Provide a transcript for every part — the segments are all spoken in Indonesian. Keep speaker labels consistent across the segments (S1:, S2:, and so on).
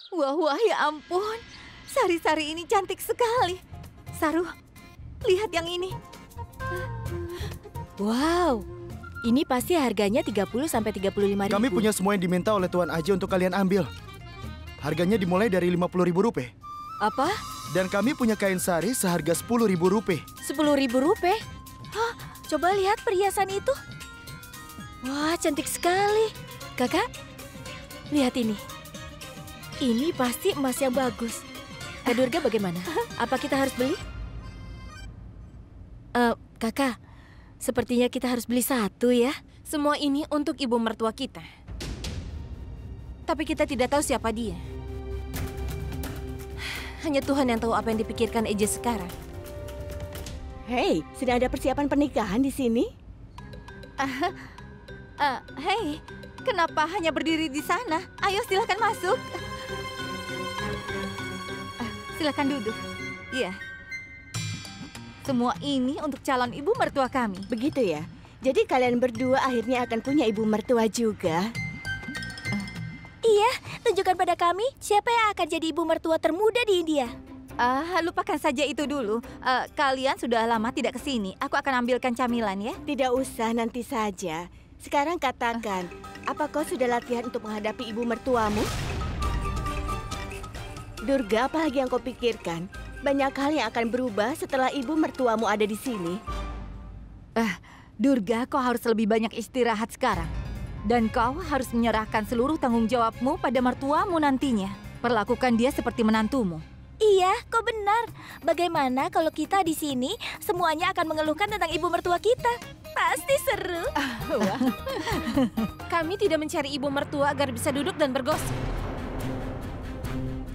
S1: Wah, wah, ya ampun. Sari-sari ini cantik sekali. Saru, lihat yang ini.
S2: Wow, ini pasti harganya 30 sampai 35 ribu.
S3: Kami punya semua yang diminta oleh Tuan Aji untuk kalian ambil. Harganya dimulai dari 50 ribu rupiah.
S2: Apa?
S3: Dan kami punya kain sari seharga 10 ribu rupiah.
S2: 10 ribu rupiah? Hah, coba lihat perhiasan itu. Wah, cantik sekali. Kakak, lihat ini. Ini pasti emas yang bagus. Kak Durga bagaimana? Apa kita harus beli? Kakak, sepertinya kita harus beli satu ya.
S4: Semua ini untuk ibu mertua kita. Tapi kita tidak tahu siapa dia. Hanya Tuhan yang tahu apa yang dipikirkan Eje sekarang.
S5: Hei, sedang ada persiapan pernikahan di sini?
S1: Hei, kenapa hanya berdiri di sana? Ayo silakan masuk. Silakan duduk. Iya. Semua ini untuk calon ibu mertua kami.
S5: Begitu ya? Jadi kalian berdua akhirnya akan punya ibu mertua juga?
S2: Iya, tunjukkan pada kami siapa yang akan jadi ibu mertua termuda di India.
S1: Lupakan saja itu dulu. Kalian sudah lama tidak ke sini. Aku akan ambilkan camilan ya.
S5: Tidak usah, nanti saja. Sekarang katakan, apa kau sudah latihan untuk menghadapi ibu mertuamu? Durga, apa lagi yang kau pikirkan? Banyak hal yang akan berubah setelah ibu mertuamu ada di sini.
S1: Durga, kau harus lebih banyak istirahat sekarang. Dan kau harus menyerahkan seluruh tanggung jawabmu pada mertuamu nantinya. Perlakukan dia seperti menantumu.
S2: Iya, kau benar. Bagaimana kalau kita di sini semuanya akan mengeluhkan tentang ibu mertua kita? Pasti seru.
S4: Kami tidak mencari ibu mertua agar bisa duduk dan bergosip.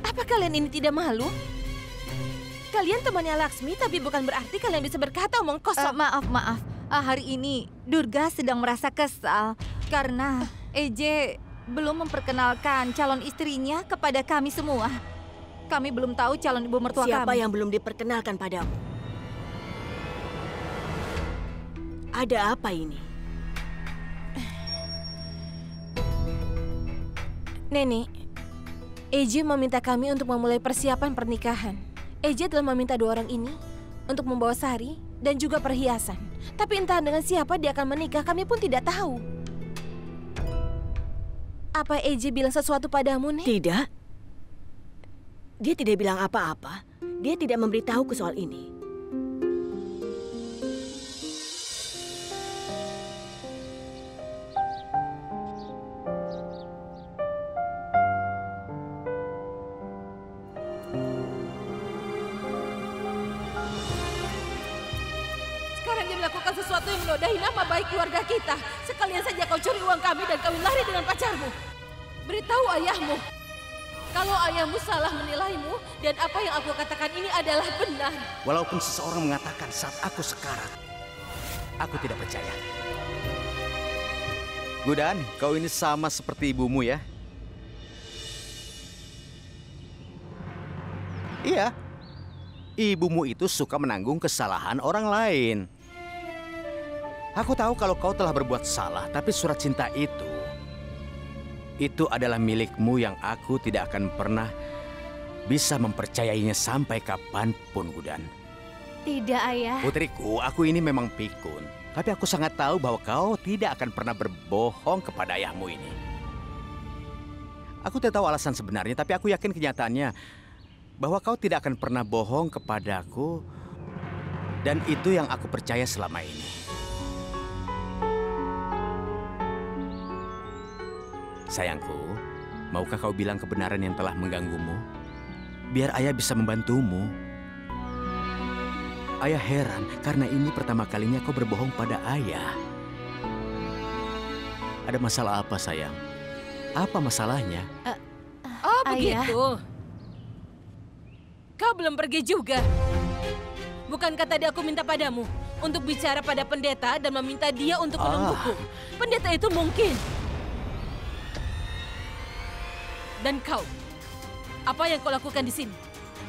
S4: Apa kalian ini tidak malu? Kalian temannya Laksmi, tapi bukan berarti kalian bisa berkata omong kosong.
S1: Maaf. Hari ini Durga sedang merasa kesal karena Eje belum memperkenalkan calon istrinya kepada kami semua. Kami belum tahu calon ibu mertua kami.
S5: Siapa yang belum diperkenalkan padamu? Ada apa ini?
S4: Nenek, Eje meminta kami untuk memulai persiapan pernikahan. Eje telah meminta dua orang ini untuk membawa sari dan juga perhiasan. Tapi entah dengan siapa dia akan menikah, kami pun tidak tahu. Apa Eje bilang sesuatu padamu, Nek?
S5: Tidak. Dia tidak bilang apa-apa. Dia tidak memberitahuku soal ini.
S4: Sekarang dia melakukan sesuatu yang menodai nama baik keluarga kita. Sekalian saja kau curi uang kami dan kawin lari dengan pacarmu. Beritahu ayahmu. Kalau ayahmu salah menilaimu dan apa yang aku katakan ini adalah benar.
S6: Walaupun seseorang mengatakan saat aku sekarang, aku tidak percaya. Gudan, kau ini sama seperti ibumu ya? Iya, ibumu itu suka menanggung kesalahan orang lain. Aku tahu kalau kau telah berbuat salah, tapi surat cinta itu adalah milikmu yang aku tidak akan pernah bisa mempercayainya sampai kapanpun, Gudan.
S2: Tidak, Ayah.
S6: Putriku, aku ini memang pikun. Tapi aku sangat tahu bahwa kau tidak akan pernah berbohong kepada ayahmu ini. Aku tidak tahu alasan sebenarnya, tapi aku yakin kenyataannya bahwa kau tidak akan pernah bohong kepadaku. Dan itu yang aku percaya selama ini. Sayangku, maukah kau bilang kebenaran yang telah mengganggumu? Biar ayah bisa membantumu. Ayah heran karena ini pertama kalinya kau berbohong pada ayah. Ada masalah apa, sayang? Apa masalahnya?
S4: Oh,
S2: Ayah.
S4: begitu. Kau belum pergi juga. Bukankah tadi aku minta padamu untuk bicara pada pendeta dan meminta dia untuk menungguku? Pendeta itu mungkin. Dan kau, apa yang kau lakukan di sini?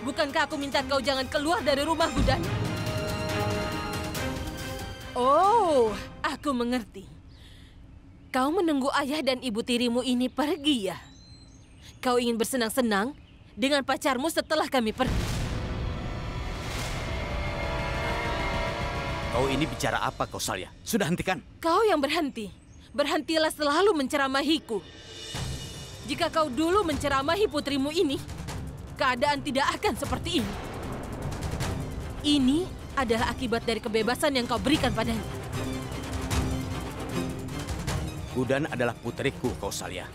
S4: Bukankah aku minta kau jangan keluar dari rumah, Gudan? Oh, aku mengerti. Kau menunggu ayah dan ibu tirimu ini pergi ya? kau ingin bersenang-senang dengan pacarmu setelah kami pergi.
S6: Kau ini bicara apa, Kausalya? Sudah hentikan.
S4: Kau yang berhenti. Berhentilah selalu menceramahiku. Jika kau dulu menceramahi putrimu ini, keadaan tidak akan seperti ini. Ini adalah akibat dari kebebasan yang kau berikan padanya.
S6: Gudan adalah putriku, Kausalya.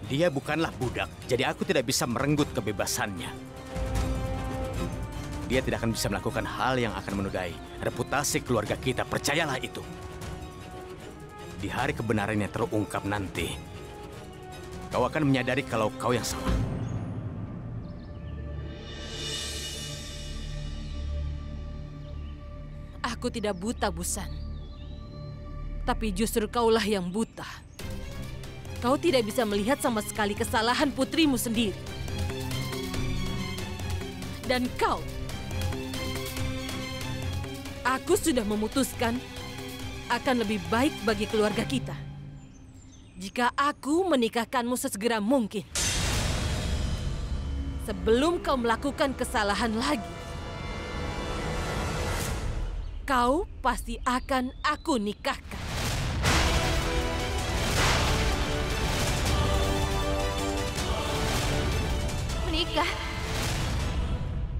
S6: Dia bukanlah budak, jadi aku tidak bisa merenggut kebebasannya. Dia tidak akan bisa melakukan hal yang akan menodai reputasi keluarga kita, percayalah itu. Di hari kebenarannya terungkap nanti, kau akan menyadari kalau kau yang salah.
S4: Aku tidak buta, Busan. Tapi justru kaulah yang buta. Kau tidak bisa melihat sama sekali kesalahan putrimu sendiri. Dan kau, aku sudah memutuskan akan lebih baik bagi keluarga kita jika aku menikahkanmu sesegera mungkin. Sebelum kau melakukan kesalahan lagi, kau pasti akan aku nikahkan.
S1: Menikah?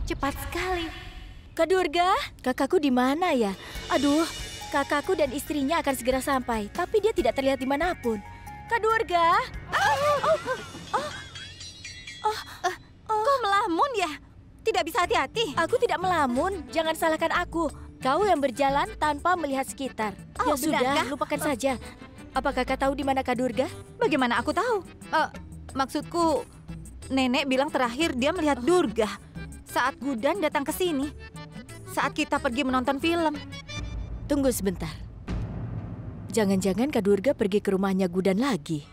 S1: Cepat sekali.
S2: Kak Durga, kakakku di mana ya? Aduh, kakakku dan istrinya akan segera sampai, tapi dia tidak terlihat dimanapun. Kak Durga?
S1: Kau melamun ya? Tidak bisa hati-hati?
S2: Aku tidak melamun, jangan salahkan aku. Kau yang berjalan tanpa melihat sekitar.
S1: Oh,
S2: Ya sudah,
S1: benarkah?
S2: lupakan saja. Apa kakak tahu di mana Kak Durga?
S1: Bagaimana aku tahu? Maksudku, nenek bilang terakhir dia melihat Durga saat Gudan datang ke sini. Saat kita pergi menonton film.
S2: Tunggu sebentar. Jangan-jangan Kak Durga pergi ke rumahnya Gudan lagi.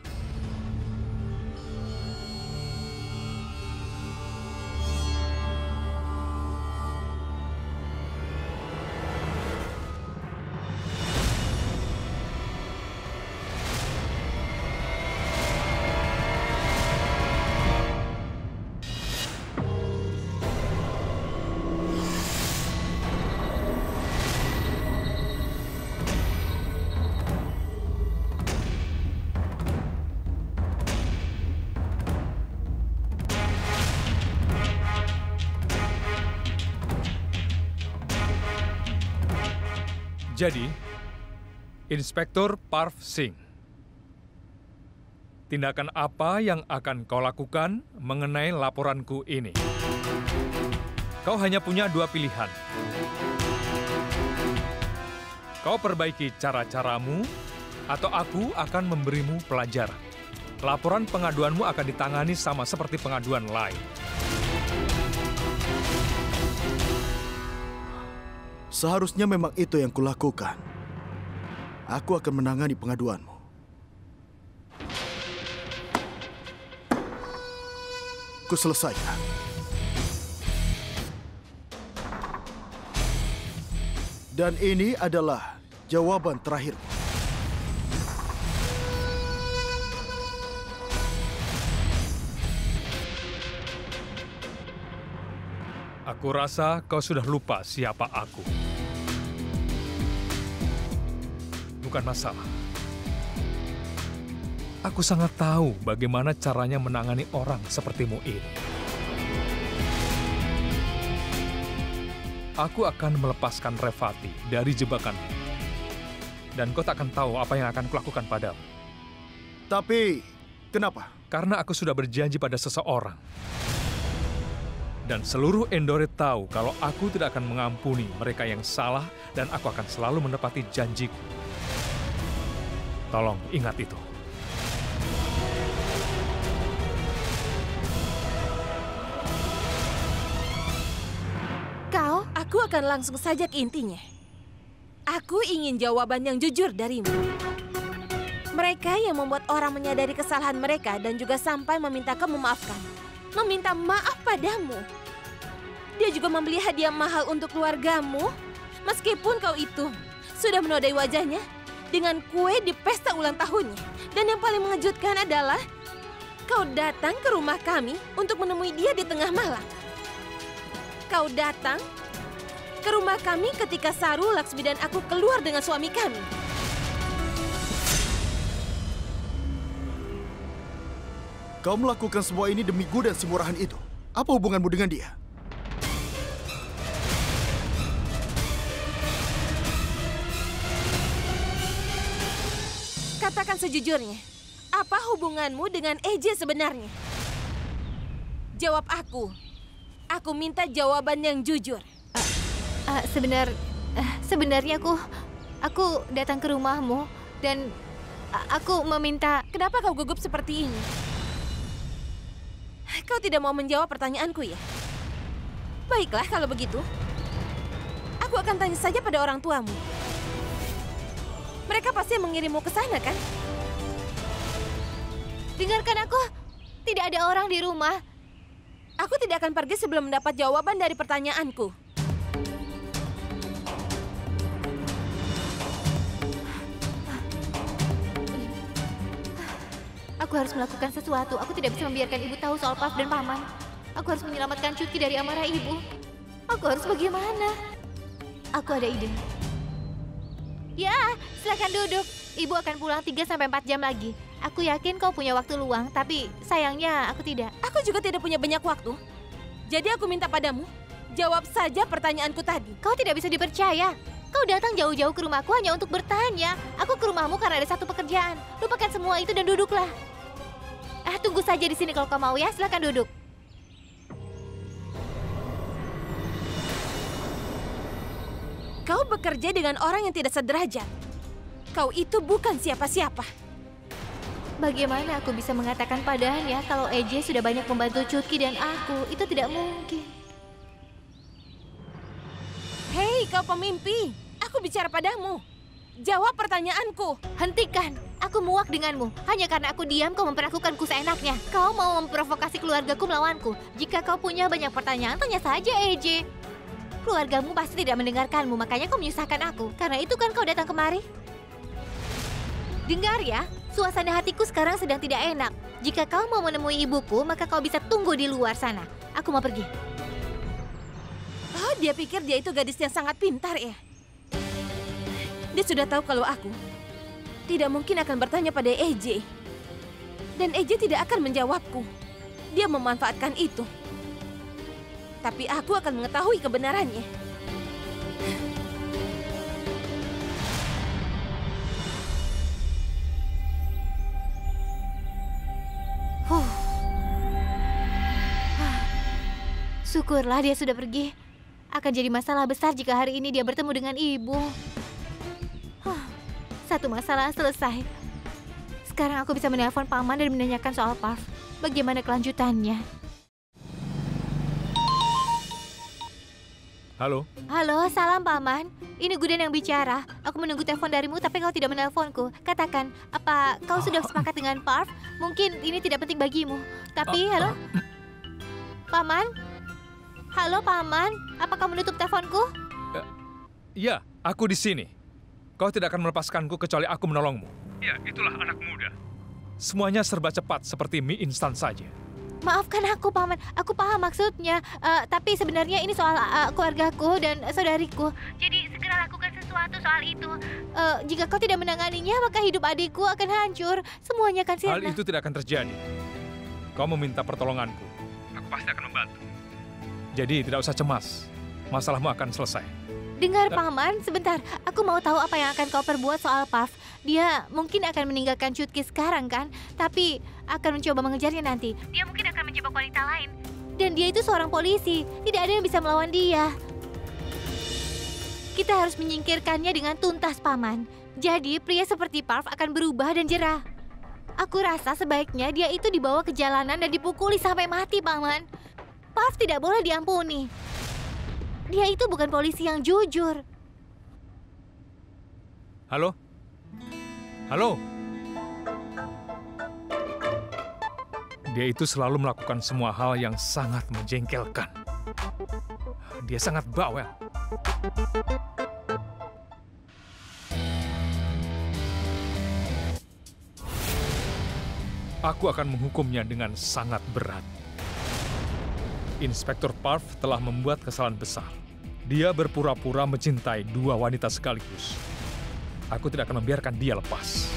S7: Jadi, Inspektur Parv Singh, tindakan apa yang akan kau lakukan mengenai laporanku ini? Kau hanya punya dua pilihan. Kau perbaiki cara-caramu, atau aku akan memberimu pelajaran. Laporan pengaduanmu akan ditangani sama seperti pengaduan lain.
S3: Seharusnya memang itu yang kulakukan. Aku akan menangani pengaduanmu. Kuselesaikan. Dan ini adalah jawaban terakhirku.
S7: Aku rasa kau sudah lupa siapa aku. Bukan masalah. Aku sangat tahu bagaimana caranya menangani orang sepertimu ini. Aku akan melepaskan Revati dari jebakanmu. Dan kau tak akan tahu apa yang akan kulakukan padamu.
S3: Tapi, kenapa?
S7: Karena aku sudah berjanji pada seseorang. Dan seluruh Endorit tahu kalau aku tidak akan mengampuni mereka yang salah dan aku akan selalu menepati janjiku. Tolong ingat itu.
S4: Aku akan langsung saja ke intinya. Aku ingin jawaban yang jujur darimu. Mereka yang membuat orang menyadari kesalahan mereka dan juga sampai meminta kamu memaafkan. Meminta maaf padamu. Dia juga membeli hadiah mahal untuk keluargamu. Meskipun kau itu sudah menodai wajahnya dengan kue di pesta ulang tahunnya. Dan yang paling mengejutkan adalah Kau datang ke rumah kami untuk menemui dia di tengah malam. Kau datang ke rumah kami ketika Saru, Laksmi, dan aku keluar dengan suami kami.
S3: Kau melakukan semua ini demi Gu dan si murahan itu. Apa hubunganmu dengan dia?
S4: Katakan sejujurnya, apa hubunganmu dengan EJ sebenarnya? Jawab aku. Aku minta jawaban yang jujur.
S2: Sebenarnya aku datang ke rumahmu dan aku meminta.
S4: Kenapa kau gugup seperti ini? Kau tidak mau menjawab pertanyaanku ya? Baiklah kalau begitu. Aku akan tanya saja pada orang tuamu. Mereka pasti mengirimmu ke sana, kan?
S2: Dengarkan aku, tidak ada orang di rumah.
S4: Aku tidak akan pergi sebelum mendapat jawaban dari pertanyaanku.
S2: Aku harus melakukan sesuatu. Aku tidak bisa membiarkan ibu tahu soal Puff dan Paman. Aku harus menyelamatkan Chutki dari amarah ibu. Aku harus bagaimana? Aku ada ide. Ya, silakan duduk. Ibu akan pulang 3-4 jam lagi. Aku yakin kau punya waktu luang, tapi sayangnya aku tidak.
S4: Aku juga tidak punya banyak waktu. Jadi aku minta padamu, jawab saja pertanyaanku tadi.
S2: Kau tidak bisa dipercaya. Kau datang jauh-jauh ke rumahku hanya untuk bertanya. Aku ke rumahmu karena ada satu pekerjaan. Lupakan semua itu dan duduklah. Tunggu saja di sini kalau kau mau ya. Silakan duduk.
S4: Kau bekerja dengan orang yang tidak sederajat. Kau itu bukan siapa-siapa.
S2: Bagaimana aku bisa mengatakan padanya kalau EJ sudah banyak membantu Chutki dan aku? Itu tidak mungkin.
S4: Hei, kau pemimpi. Aku bicara padamu. Jawab pertanyaanku.
S2: Hentikan. Aku muak denganmu. Hanya karena aku diam kau memperlakukanku seenaknya. Kau mau memprovokasi keluargaku melawanku. Jika kau punya banyak pertanyaan, tanya saja EJ. Keluargamu pasti tidak mendengarkanmu, makanya kau menyusahkan aku. Karena itu kan kau datang kemari. Dengar ya, suasana hatiku sekarang sedang tidak enak. Jika kau mau menemui ibuku, maka kau bisa tunggu di luar sana. Aku mau pergi.
S4: Oh, dia pikir dia itu gadis yang sangat pintar ya. Dia sudah tahu kalau aku tidak mungkin akan bertanya pada EJ. Dan EJ tidak akan menjawabku. Dia memanfaatkan itu. Tapi aku akan mengetahui kebenarannya.
S2: Syukurlah dia sudah pergi. Akan jadi masalah besar jika hari ini dia bertemu dengan ibu. Satu masalah selesai. Sekarang aku bisa menelpon Paman dan menanyakan soal Puff. Bagaimana kelanjutannya?
S7: Halo?
S2: Halo, salam Paman. Ini Guden yang bicara. Aku menunggu telepon darimu tapi kau tidak menelponku. Katakan, apa kau sudah sepakat dengan Puff? Mungkin ini tidak penting bagimu. Tapi, halo? Paman? Halo Paman, apa kau menutup teleponku?
S7: Ya, aku di sini. Kau tidak akan melepaskanku kecuali aku menolongmu. Ya, itulah anak muda. Semuanya serba cepat seperti mie instan saja.
S2: Maafkan aku, Paman. Aku paham maksudnya. Tapi sebenarnya ini soal keluargaku dan saudariku. Jadi segera lakukan sesuatu soal itu. Jika kau tidak menanganinya, maka hidup adikku akan hancur. Semuanya akan sirna.
S7: Hal itu tidak akan terjadi. Kau meminta pertolonganku. Aku pasti akan membantu. Jadi tidak usah cemas. Masalahmu akan selesai.
S2: Dengar, Paman, sebentar. Aku mau tahu apa yang akan kau perbuat soal Puff. Dia mungkin akan meninggalkan Chutki sekarang kan? Tapi akan mencoba mengejarnya nanti. Dia mungkin akan menjebak wanita lain. Dan dia itu seorang polisi. Tidak ada yang bisa melawan dia. Kita harus menyingkirkannya dengan tuntas, Paman. Jadi pria seperti Puff akan berubah dan jerah. Aku rasa sebaiknya dia itu dibawa ke jalanan dan dipukuli sampai mati, Paman. Puff tidak boleh diampuni. Dia itu bukan polisi yang jujur.
S7: Halo? Halo? Dia itu selalu melakukan semua hal yang sangat menjengkelkan. Dia sangat bawel. Aku akan menghukumnya dengan sangat berat. Inspektur Parv telah membuat kesalahan besar. Dia berpura-pura mencintai dua wanita sekaligus. Aku tidak akan membiarkan dia lepas.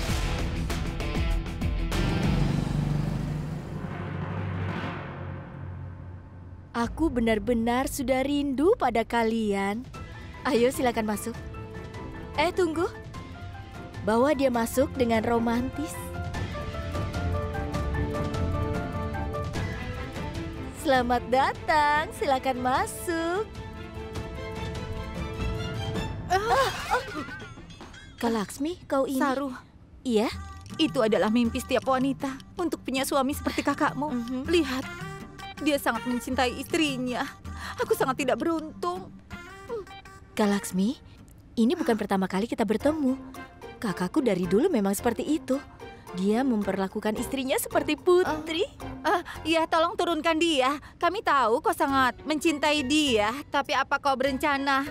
S2: Aku benar-benar sudah rindu pada kalian. Ayo silakan masuk. Tunggu. Bawa dia masuk dengan romantis. Selamat datang, silakan masuk. Kak Laksmi, kau ini?
S1: Saru,
S2: Iya?
S1: itu adalah mimpi setiap wanita untuk punya suami seperti kakakmu. Lihat, dia sangat mencintai istrinya. Aku sangat tidak beruntung.
S2: Kak Laksmi, ini bukan pertama kali kita bertemu. Kakakku dari dulu memang seperti itu. Dia memperlakukan istrinya seperti putri.
S1: Ya, tolong turunkan dia. Kami tahu kau sangat mencintai dia, tapi apa kau berencana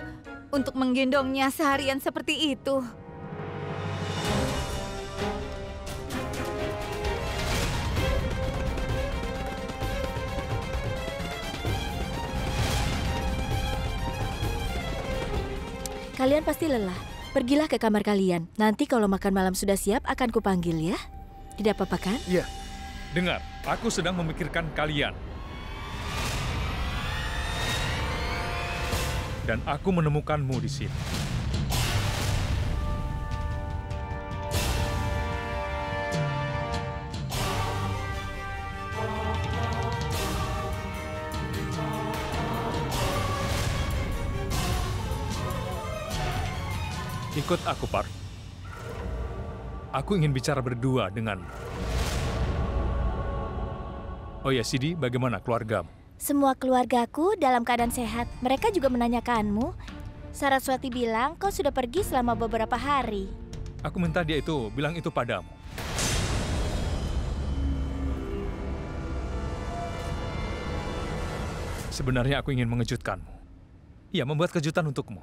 S1: untuk menggendongnya seharian seperti itu?
S2: Kalian pasti lelah. Pergilah ke kamar kalian. Nanti kalau makan malam sudah siap, akan kupanggil ya. Tidak apa-apa kan?
S3: Iya.
S7: Dengar, aku sedang memikirkan kalian. Dan aku menemukanmu di sini. Ikut aku, Parv. Aku ingin bicara berdua denganmu. Oh ya, Sidi, bagaimana keluargamu?
S2: Semua keluargaku dalam keadaan sehat. Mereka juga menanyakanmu. Saraswati bilang kau sudah pergi selama beberapa hari.
S7: Aku minta dia itu bilang itu padamu. Sebenarnya aku ingin mengejutkanmu. Iya, membuat kejutan untukmu.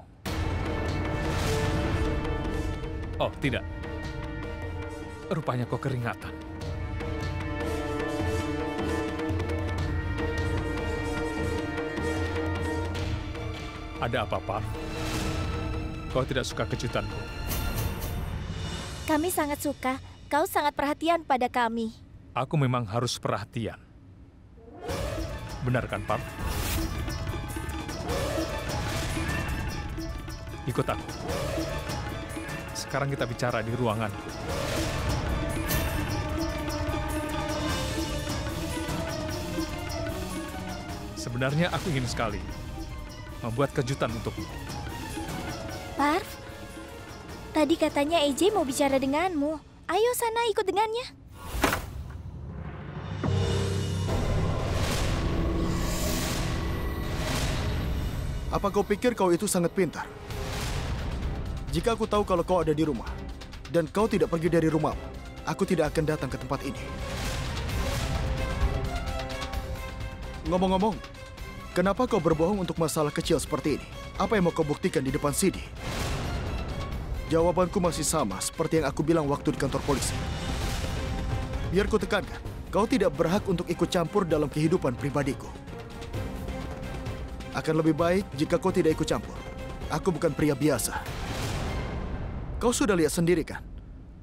S7: Oh, tidak. Rupanya kau keringatan. Ada apa, Parv? Kau tidak suka kejutanku?
S2: Kami sangat suka. Kau sangat perhatian pada kami.
S7: Aku memang harus perhatian. Benar kan, Parv? Ikut aku. Sekarang kita bicara di ruanganku. Sebenarnya aku ingin sekali membuat kejutan untukmu.
S2: Parv, tadi katanya EJ mau bicara denganmu. Ayo sana ikut dengannya.
S3: Apa kau pikir kau itu sangat pintar? Jika aku tahu kalau kau ada di rumah, dan kau tidak pergi dari rumahmu, aku tidak akan datang ke tempat ini. Ngomong-ngomong, kenapa kau berbohong untuk masalah kecil seperti ini? Apa yang mau kau buktikan di depan Sidi? Jawabanku masih sama seperti yang aku bilang waktu di kantor polisi. Biar ku tekankan, kau tidak berhak untuk ikut campur dalam kehidupan pribadiku. Akan lebih baik jika kau tidak ikut campur. Aku bukan pria biasa. Kau sudah lihat sendiri kan?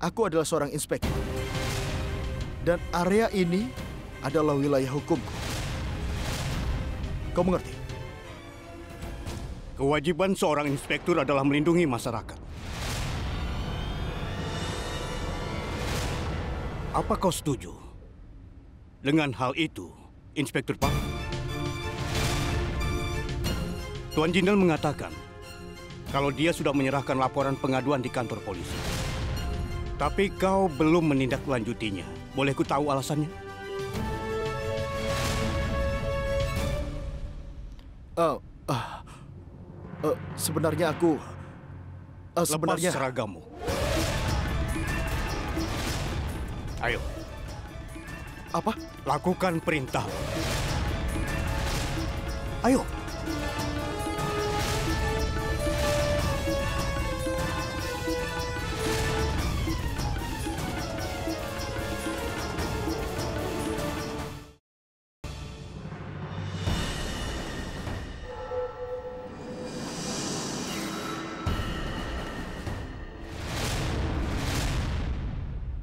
S3: Aku adalah seorang inspektur. Dan area ini adalah wilayah hukumku. Kau mengerti?
S8: Kewajiban seorang inspektur adalah melindungi masyarakat. Apa kau setuju dengan hal itu, Inspektur Parv? Tuan Jindal mengatakan kalau dia sudah menyerahkan laporan pengaduan di kantor polisi. Tapi kau belum menindaklanjutinya. Boleh ku tahu alasannya?
S3: Sebenarnya aku... sebenarnya...
S8: Lepas seragammu. Ayo.
S3: Apa?
S8: Lakukan perintah. Ayo.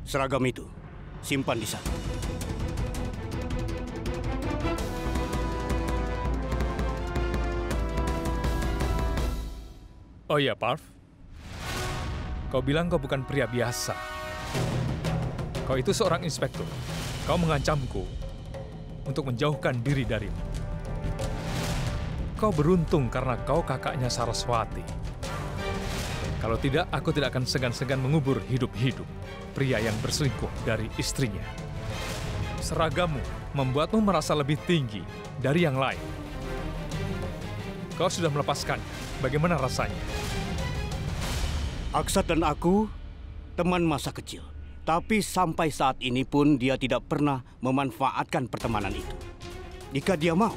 S8: Seragam itu simpan di sana.
S7: Oh iya, Parv. Kau bilang kau bukan pria biasa. Kau itu seorang inspektur. Kau mengancamku untuk menjauhkan diri darimu. Kau beruntung karena kau kakaknya Saraswati. Kalau tidak, aku tidak akan segan-segan mengubur hidup-hidup pria yang berselingkuh dari istrinya. Seragammu membuatmu merasa lebih tinggi dari yang lain. Kau sudah melepaskannya. Bagaimana rasanya?
S8: Aksat dan aku teman masa kecil. Tapi sampai saat ini pun dia tidak pernah memanfaatkan pertemanan itu. Jika dia mau,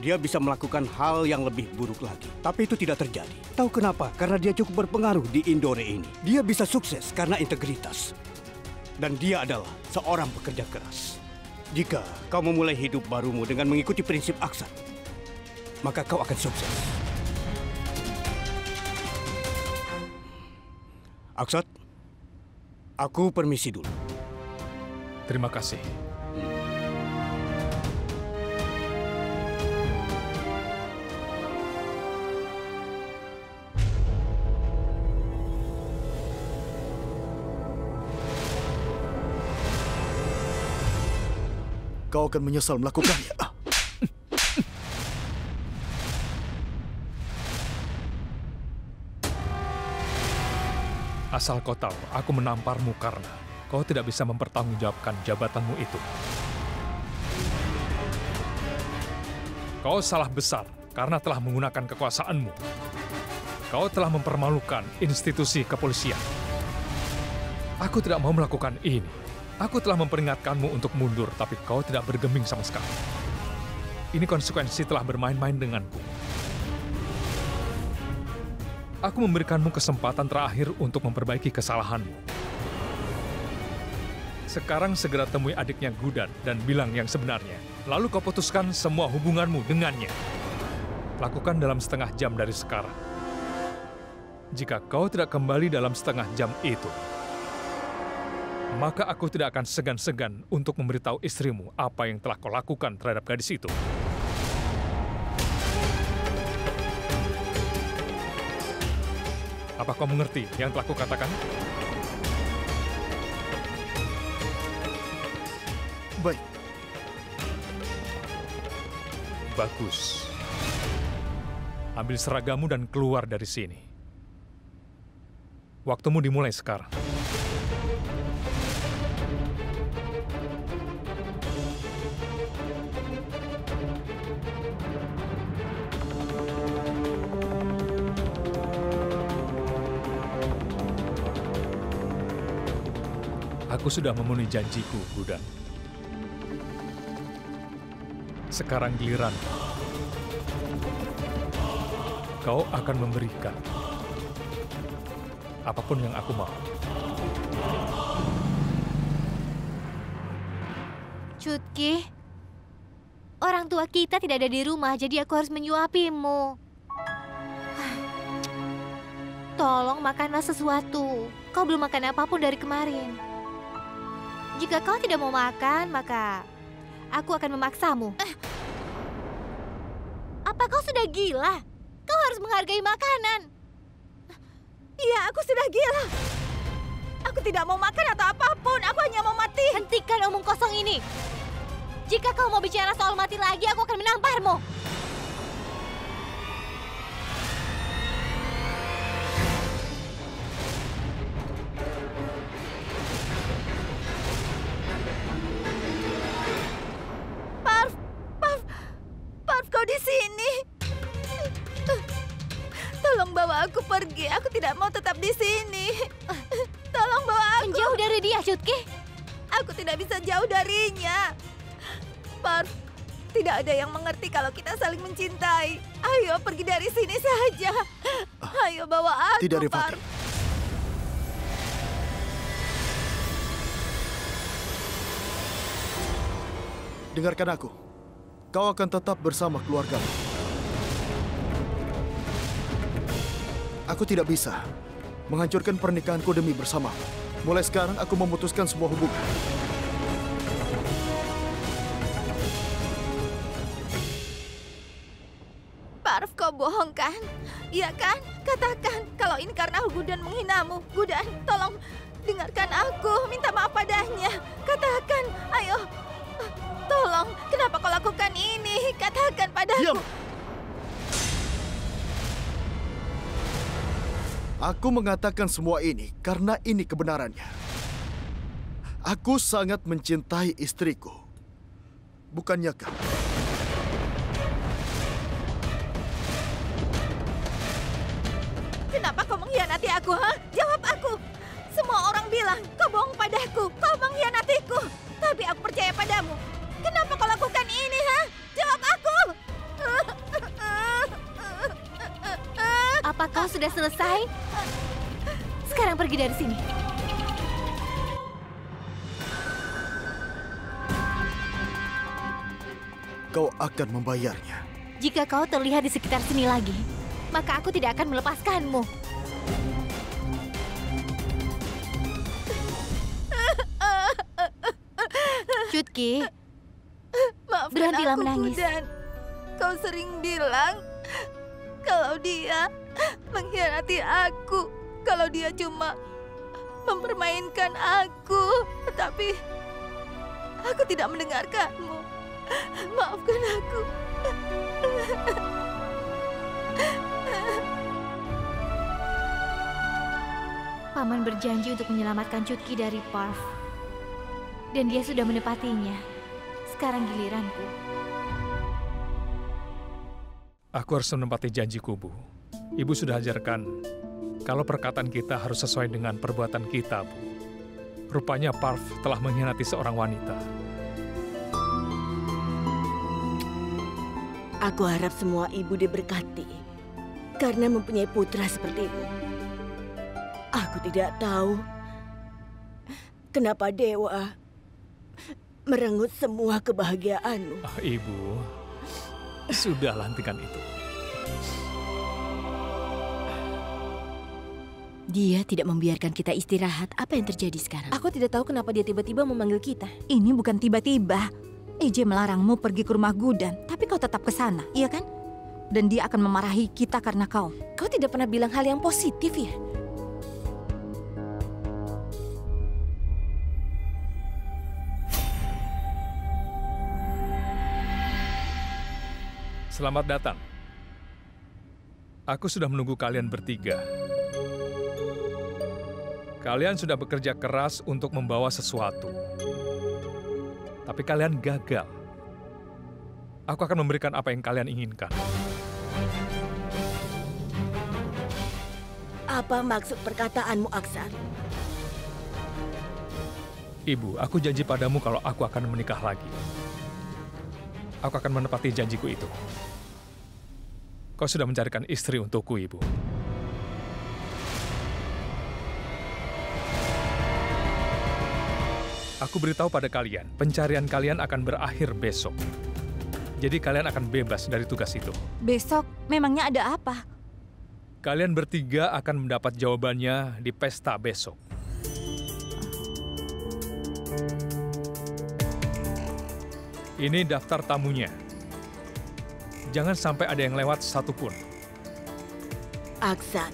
S8: dia bisa melakukan hal yang lebih buruk lagi. Tapi itu tidak terjadi. Tahu kenapa? Karena dia cukup berpengaruh di Indore ini. Dia bisa sukses karena integritas. Dan dia adalah seorang pekerja keras. Jika kau memulai hidup barumu dengan mengikuti prinsip Aksat, maka kau akan sukses. Aksat, aku permisi dulu.
S7: Terima kasih.
S3: Kau akan menyesal melakukannya.
S7: Asal kau tahu, aku menamparmu karena kau tidak bisa mempertanggungjawabkan jabatanmu itu. Kau salah besar karena telah menggunakan kekuasaanmu. Kau telah mempermalukan institusi kepolisian. Aku tidak mau melakukan ini. Aku telah memperingatkanmu untuk mundur, tapi kau tidak bergeming sama sekali. Ini konsekuensi telah bermain-main denganku. Aku memberikanmu kesempatan terakhir untuk memperbaiki kesalahanmu. Sekarang segera temui adiknya Gudan dan bilang yang sebenarnya. Lalu kau putuskan semua hubunganmu dengannya. Lakukan dalam setengah jam dari sekarang. Jika kau tidak kembali dalam setengah jam itu, maka aku tidak akan segan-segan untuk memberitahu istrimu apa yang telah kau lakukan terhadap gadis itu. Apa kau mengerti yang telah kukatakan?
S3: Baik.
S7: Bagus. Ambil seragamu dan keluar dari sini. Waktumu dimulai sekarang. Aku sudah memenuhi janjiku, Gudan. Sekarang giliran. Kau akan memberikan apapun yang aku mau.
S2: Chutki, orang tua kita tidak ada di rumah, jadi aku harus menyuapimu. Tolong makanlah sesuatu. Kau belum makan apapun dari kemarin. Jika kau tidak mau makan, maka aku akan memaksamu. Apa kau sudah gila? Kau harus menghargai makanan.
S1: Iya, aku sudah gila. Aku tidak mau makan atau apapun. Aku hanya mau mati.
S2: Hentikan omong kosong ini. Jika kau mau bicara soal mati lagi, aku akan menamparmu.
S1: Parv, kau di sini. Tolong bawa aku pergi. Aku tidak mau tetap di sini. Tolong bawa aku.
S2: Menjauh dari dia, Chutki.
S1: Aku tidak bisa jauh darinya. Parv, tidak ada yang mengerti kalau kita saling mencintai. Ayo pergi dari sini saja. Ayo bawa aku,
S3: Tidak, Rifati.
S1: Parv.
S3: Dengarkan aku. Kau akan tetap bersama keluargamu. Aku tidak bisa menghancurkan pernikahanku demi bersamamu. Mulai sekarang aku memutuskan semua hubungan.
S1: Parf, kau bohong kan? Iya kan? Katakan kalau ini karena Gudan menghinamu. Gudan, tolong dengarkan aku. Minta maaf padanya. Katakan, ayo. Tolong, kenapa kau lakukan ini? Katakan padaku.
S3: Diam! Aku mengatakan semua ini karena ini kebenarannya. Aku sangat mencintai istriku. Bukannya kau?
S1: Kenapa kau mengkhianati aku, ha? Jawab aku. Semua orang bilang kau bohong padaku. Kau mengkhianatiku. Tapi aku percaya padamu. Kenapa kau lakukan ini, ha? Jawab aku.
S2: Apa kau sudah selesai? Sekarang pergi dari sini.
S3: Kau akan membayarnya.
S2: Jika kau terlihat di sekitar sini lagi, maka aku tidak akan melepaskanmu. Cutki,
S1: Maafkan
S2: berhentilah
S1: aku,
S2: menangis.
S1: Gudan. Kau sering bilang kalau dia mengkhianati aku, kalau dia cuma mempermainkan aku, tapi aku tidak mendengarkanmu. Maafkan aku.
S2: Paman berjanji untuk menyelamatkan Cutki dari Parf. Dan dia sudah menepatinya. Sekarang giliranku.
S7: Aku harus menempati janjiku, Bu. Ibu sudah ajarkan kalau perkataan kita harus sesuai dengan perbuatan kita, Bu. Rupanya Parf telah mengkhianati seorang wanita.
S5: Aku harap semua ibu diberkati karena mempunyai putra sepertimu. Aku tidak tahu kenapa Dewa merenggut semua kebahagiaanmu.
S7: Ah, Ibu, sudah hentikan itu.
S2: Dia tidak membiarkan kita istirahat. Apa yang terjadi sekarang?
S4: Aku tidak tahu kenapa dia tiba-tiba memanggil kita.
S1: Ini bukan tiba-tiba. EJ melarangmu pergi ke rumah Gudan, tapi kau tetap ke sana, iya kan? Dan dia akan memarahi kita karena kau.
S4: Kau tidak pernah bilang hal yang positif ya?
S7: Selamat datang. Aku sudah menunggu kalian bertiga. Kalian sudah bekerja keras untuk membawa sesuatu. Tapi kalian gagal. Aku akan memberikan apa yang kalian inginkan.
S5: Apa maksud perkataanmu, Aksan?
S7: Ibu, aku janji padamu kalau aku akan menikah lagi. Aku akan menepati janjiku itu. Kau sudah mencarikan istri untukku, Ibu. Aku beritahu pada kalian, pencarian kalian akan berakhir besok. Jadi kalian akan bebas dari tugas itu.
S1: Besok memangnya ada apa?
S7: Kalian bertiga akan mendapat jawabannya di pesta besok. Ini daftar tamunya. Jangan sampai ada yang lewat satupun.
S5: Aksan,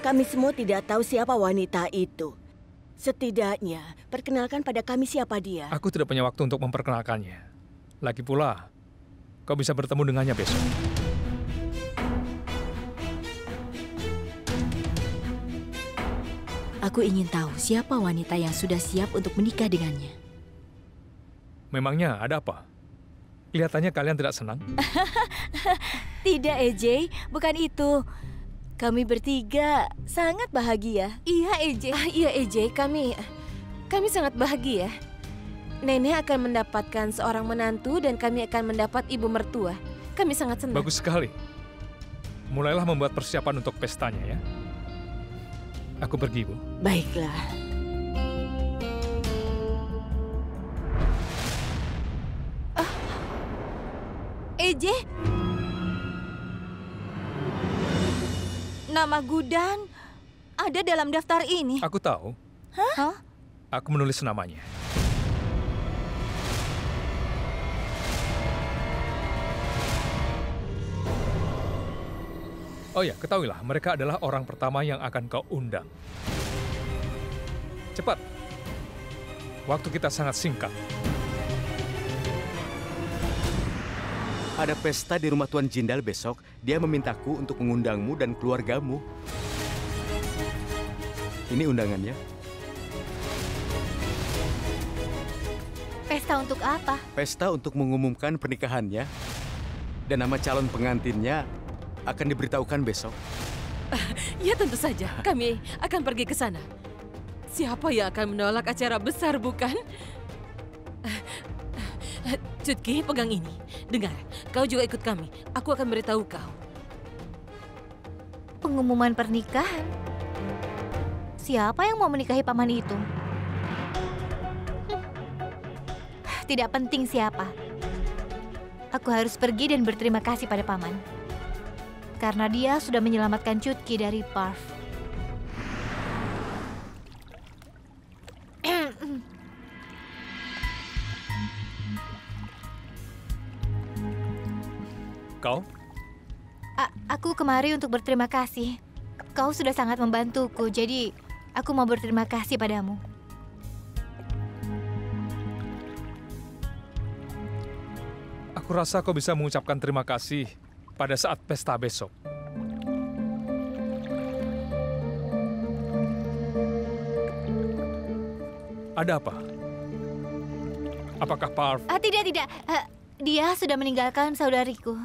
S5: kami semua tidak tahu siapa wanita itu. Setidaknya, perkenalkan pada kami siapa dia.
S7: Aku tidak punya waktu untuk memperkenalkannya. Lagi pula, kau bisa bertemu dengannya besok.
S2: Aku ingin tahu siapa wanita yang sudah siap untuk menikah dengannya.
S7: Memangnya ada apa? Kelihatannya kalian tidak senang.
S2: Tidak, EJ. Bukan itu. Kami bertiga sangat bahagia.
S1: Iya, EJ.
S4: Iya, EJ, kami sangat bahagia. Nenek akan mendapatkan seorang menantu dan kami akan mendapat ibu mertua. Kami sangat senang.
S7: Bagus sekali. Mulailah membuat persiapan untuk pestanya ya. Aku pergi, Bu.
S5: Baiklah.
S1: EJ? Nama Gudan ada dalam daftar ini.
S7: Aku tahu.
S1: Hah?
S7: Aku menulis namanya. Oh ya, ketahuilah, mereka adalah orang pertama yang akan kau undang. Cepat. Waktu kita sangat singkat.
S6: Ada pesta di rumah Tuan Jindal besok. Dia memintaku untuk mengundangmu dan keluargamu. Ini undangannya.
S1: Pesta untuk apa?
S6: Pesta untuk mengumumkan pernikahannya. Dan nama calon pengantinnya akan diberitahukan besok.
S4: Ya tentu saja, kami akan pergi ke sana. Siapa yang akan menolak acara besar, bukan? Cutki, pegang ini. Dengar, kau juga ikut kami. Aku akan beritahu kau.
S1: Pengumuman pernikahan? Siapa yang mau menikahi paman itu? Tidak penting siapa. Aku harus pergi dan berterima kasih pada paman. Karena dia sudah menyelamatkan Cutki dari Parv.
S7: Kau?
S1: Aku kemari untuk berterima kasih. Kau sudah sangat membantuku, jadi aku mau berterima kasih padamu.
S7: Aku rasa kau bisa mengucapkan terima kasih pada saat pesta besok. Ada apa? Apakah Parv?
S1: Tidak. Dia sudah meninggalkan saudariku.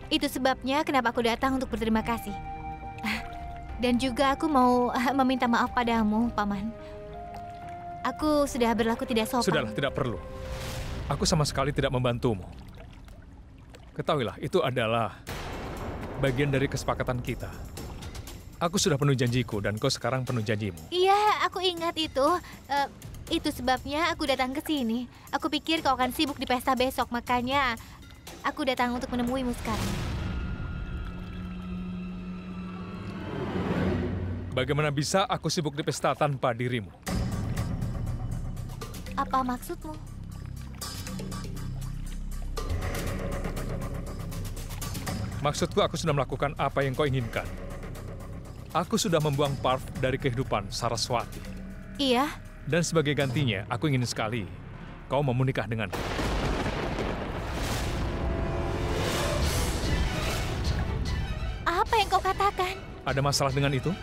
S1: Itu sebabnya kenapa aku datang untuk berterima kasih. Dan juga aku mau meminta maaf padamu, Paman. Aku sudah berlaku tidak sopan.
S7: Sudahlah, tidak perlu. Aku sama sekali tidak membantumu. Ketahuilah, itu adalah bagian dari kesepakatan kita. Aku sudah penuh janjiku dan kau sekarang penuh janjimu.
S1: Iya, aku ingat itu. Itu sebabnya aku datang ke sini. Aku pikir kau akan sibuk di pesta besok, makanya aku datang untuk menemuimu sekarang.
S7: Bagaimana bisa aku sibuk di pesta tanpa dirimu?
S1: Apa maksudmu?
S7: Maksudku, aku sudah melakukan apa yang kau inginkan. Aku sudah membuang Parv dari kehidupan Saraswati.
S1: Iya.
S7: Dan sebagai gantinya, aku ingin sekali kau mau menikah denganku.
S1: Apa yang kau katakan?
S7: Ada masalah dengan itu?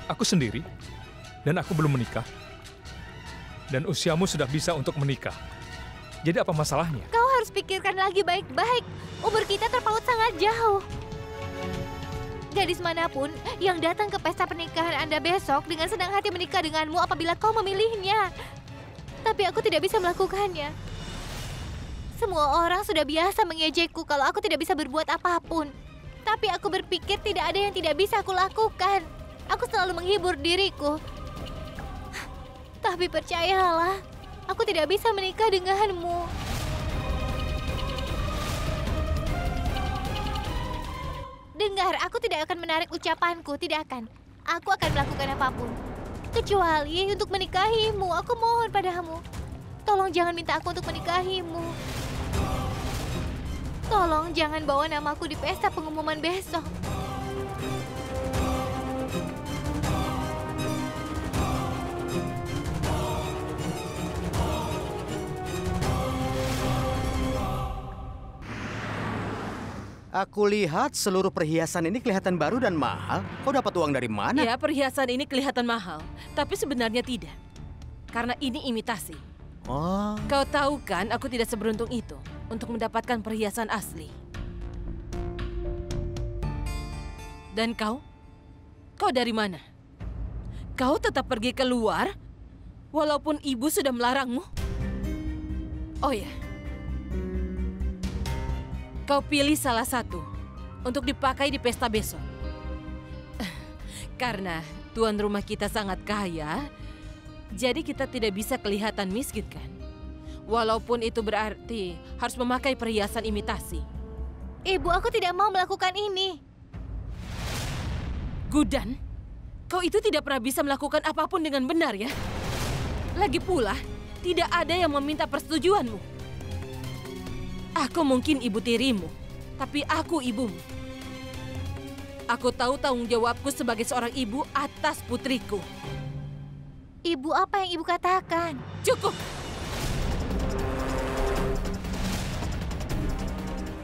S7: Aku sendiri, dan aku belum menikah. Dan usiamu sudah bisa untuk menikah. Jadi apa masalahnya?
S1: Kau harus pikirkan lagi baik-baik. Umur kita terpaut sangat jauh. Gadis manapun yang datang ke pesta pernikahan Anda besok dengan senang hati menikah denganmu apabila kau memilihnya. Tapi aku tidak bisa melakukannya. Semua orang sudah biasa mengejekku kalau aku tidak bisa berbuat apapun. Tapi aku berpikir tidak ada yang tidak bisa aku lakukan. Aku selalu menghibur diriku. Tapi percayalah, aku tidak bisa menikah denganmu. Dengar, aku tidak akan menarik ucapanku, tidak akan. Aku akan melakukan apapun. Kecuali untuk menikahimu, aku mohon padamu. Tolong jangan minta aku untuk menikahimu. Tolong jangan bawa namaku di pesta pengumuman besok.
S6: Aku lihat seluruh perhiasan ini kelihatan baru dan mahal. Kau dapat uang dari mana?
S4: Ya, perhiasan ini kelihatan mahal, tapi sebenarnya tidak. Karena ini imitasi.
S6: Oh.
S4: Kau tahu kan, aku tidak seberuntung itu untuk mendapatkan perhiasan asli. Dan kau? Kau dari mana? Kau tetap pergi keluar, walaupun ibu sudah melarangmu? Oh ya. Kau pilih salah satu untuk dipakai di pesta besok. Karena tuan rumah kita sangat kaya, jadi kita tidak bisa kelihatan miskin kan? Walaupun itu berarti harus memakai perhiasan imitasi.
S1: Ibu, aku tidak mau melakukan ini.
S4: Gudan, kau itu tidak pernah bisa melakukan apapun dengan benar ya. Lagi pula, tidak ada yang meminta persetujuanmu. Aku mungkin ibu tirimu, tapi aku ibumu. Aku tahu tanggung jawabku sebagai seorang ibu atas putriku.
S1: Ibu, apa yang ibu katakan?
S4: Cukup!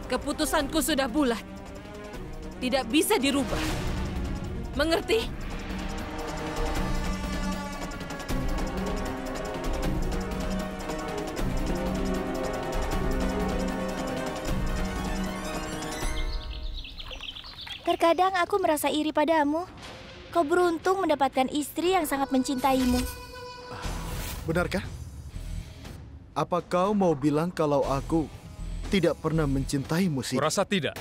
S4: Keputusanku sudah bulat. Tidak bisa dirubah. Mengerti?
S2: Terkadang aku merasa iri padamu. Kau beruntung mendapatkan istri yang sangat mencintaimu.
S3: Benarkah? Apa kau mau bilang kalau aku tidak pernah mencintaimu, Sidi?
S7: Kurasa tidak.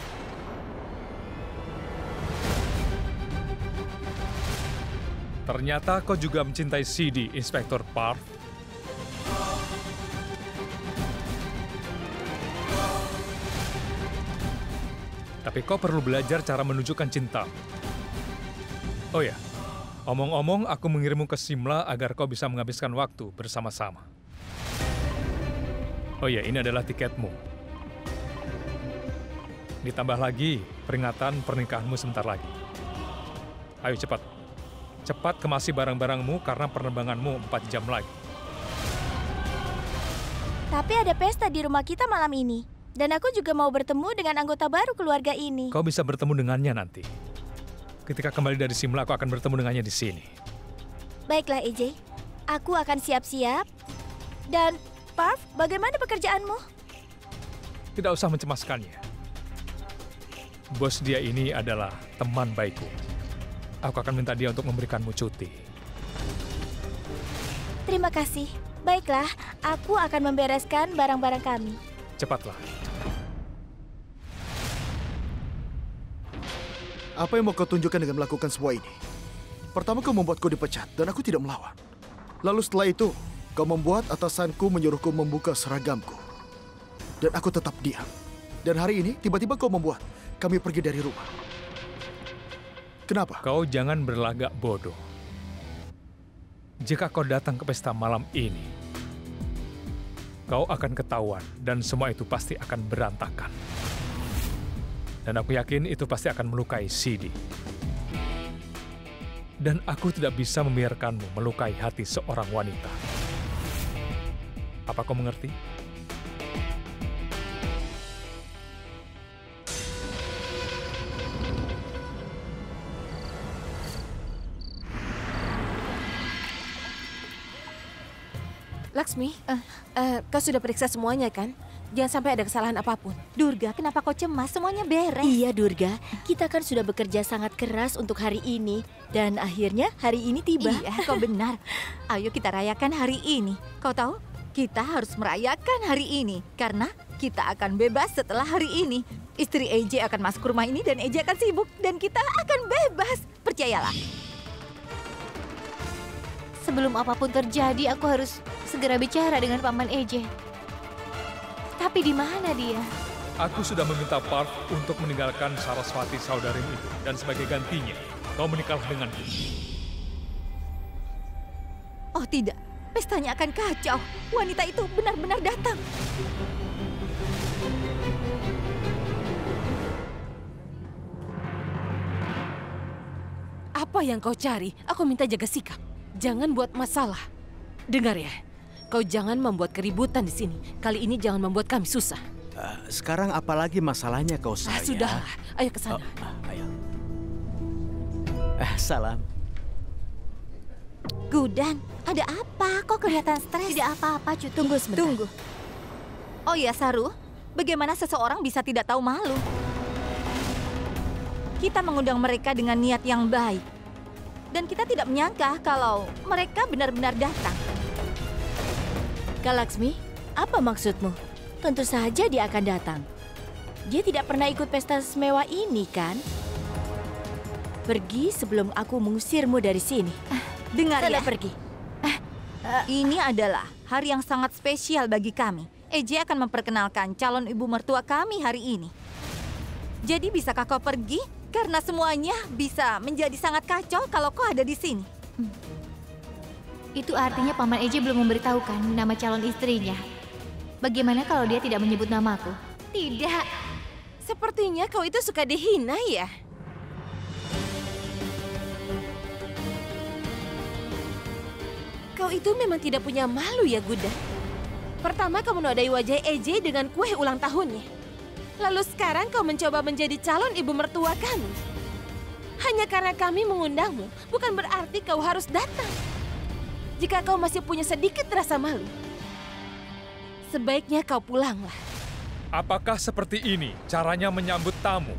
S7: Ternyata kau juga mencintai Sidi, Inspektur Parv. Tapi kau perlu belajar cara menunjukkan cinta. Oh ya, omong-omong aku mengirimmu ke Simla agar kau bisa menghabiskan waktu bersama-sama. Oh ya, ini adalah tiketmu. Ditambah lagi peringatan pernikahanmu sebentar lagi. Ayo cepat. Cepat kemasi barang-barangmu karena penerbanganmu 4 jam lagi.
S2: Tapi ada pesta di rumah kita malam ini. Dan aku juga mau bertemu dengan anggota baru keluarga ini.
S7: Kau bisa bertemu dengannya nanti. Ketika kembali dari Simla, aku akan bertemu dengannya di sini.
S2: Baiklah, EJ. Aku akan siap-siap. Dan, Parv, bagaimana pekerjaanmu?
S7: Tidak usah mencemaskannya. Bos dia ini adalah teman baikku. Aku akan minta dia untuk memberikanmu cuti.
S2: Terima kasih. Baiklah, aku akan membereskan barang-barang kami.
S7: Cepatlah.
S3: Apa yang mau kau tunjukkan dengan melakukan semua ini? Pertama kau membuatku dipecat dan aku tidak melawan. Lalu setelah itu, kau membuat atasanku menyuruhku membuka seragamku. Dan aku tetap diam. Dan hari ini tiba-tiba kau membuat kami pergi dari rumah. Kenapa?
S7: Kau jangan berlagak bodoh. Jika kau datang ke pesta malam ini, kau akan ketahuan dan semua itu pasti akan berantakan. Dan aku yakin itu pasti akan melukai Sidi. Dan aku tidak bisa membiarkanmu melukai hati seorang wanita. Apa kau mengerti?
S4: Laksmi, kau sudah periksa semuanya kan? Jangan sampai ada kesalahan apapun.
S1: Durga, kenapa kau cemas? Semuanya beres.
S2: Iya, Durga. Kita kan sudah bekerja sangat keras untuk hari ini. Dan akhirnya hari ini tiba.
S1: Iya, kau benar. Ayo kita rayakan hari ini. Kau tahu, kita harus merayakan hari ini. Karena kita akan bebas setelah hari ini. Istri EJ akan masuk rumah ini dan EJ akan sibuk. Dan kita akan bebas. Percayalah.
S9: Sebelum apapun terjadi, aku harus segera bicara dengan Paman EJ. Tapi di mana dia?
S7: Aku sudah meminta Parv untuk meninggalkan Saraswati saudarimu itu. Dan sebagai gantinya, kau menikahlah denganku.
S1: Oh tidak, pestanya akan kacau. Wanita itu benar-benar datang.
S4: Apa yang kau cari? Aku minta jaga sikap. Jangan buat masalah. Dengar ya, kau jangan membuat keributan di sini. Kali ini jangan membuat kami susah.
S6: Sekarang apalagi masalahnya kau saya?
S4: Sudah, ayo ke sana.
S6: Ayo. Salam.
S1: Gudan, ada apa? Kok kelihatan stres?
S9: Tidak apa-apa, Cuti.
S2: Tunggu sebentar.
S1: Tunggu. Oh ya, Saru, bagaimana seseorang bisa tidak tahu malu? Kita mengundang mereka dengan niat yang baik. Dan kita tidak menyangka kalau mereka benar-benar datang.
S2: Kak Laksmi, apa maksudmu? Tentu saja dia akan datang. Dia tidak pernah ikut pesta semewah ini, kan? Pergi sebelum aku mengusirmu dari sini.
S1: Dengar
S2: Sana
S1: ya.
S2: pergi.
S1: Ini adalah hari yang sangat spesial bagi kami. EJ akan memperkenalkan calon ibu mertua kami hari ini. Jadi bisakah kau pergi? Karena semuanya bisa menjadi sangat kacau kalau kau ada di sini.
S9: Itu artinya Paman Eje belum memberitahukan nama calon istrinya. Bagaimana kalau dia tidak menyebut namaku?
S4: Tidak. Sepertinya kau itu suka dihina ya? Kau itu memang tidak punya malu ya, Guda? Pertama kau menodai wajah Eje dengan kue ulang tahunnya. Lalu sekarang kau mencoba menjadi calon ibu mertua kami. Hanya karena kami mengundangmu, bukan berarti kau harus datang. Jika kau masih punya sedikit rasa malu, sebaiknya kau pulanglah.
S7: Apakah seperti ini caranya menyambut tamu?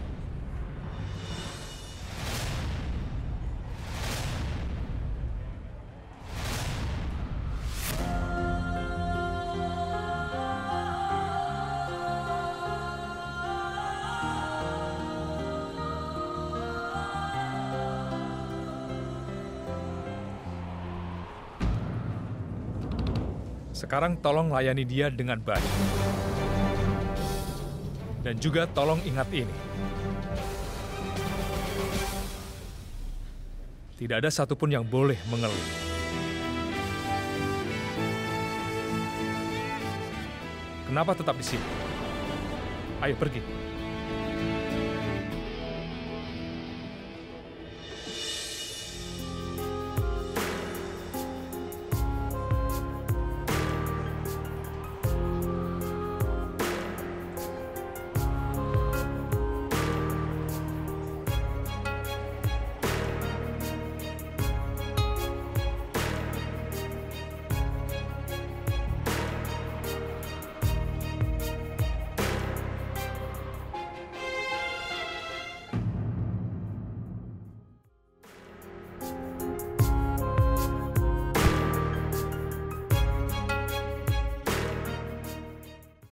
S7: Sekarang tolong layani dia dengan baik. Dan juga tolong ingat ini. Tidak ada satupun yang boleh mengeluh. Kenapa tetap di sini? Ayo pergi.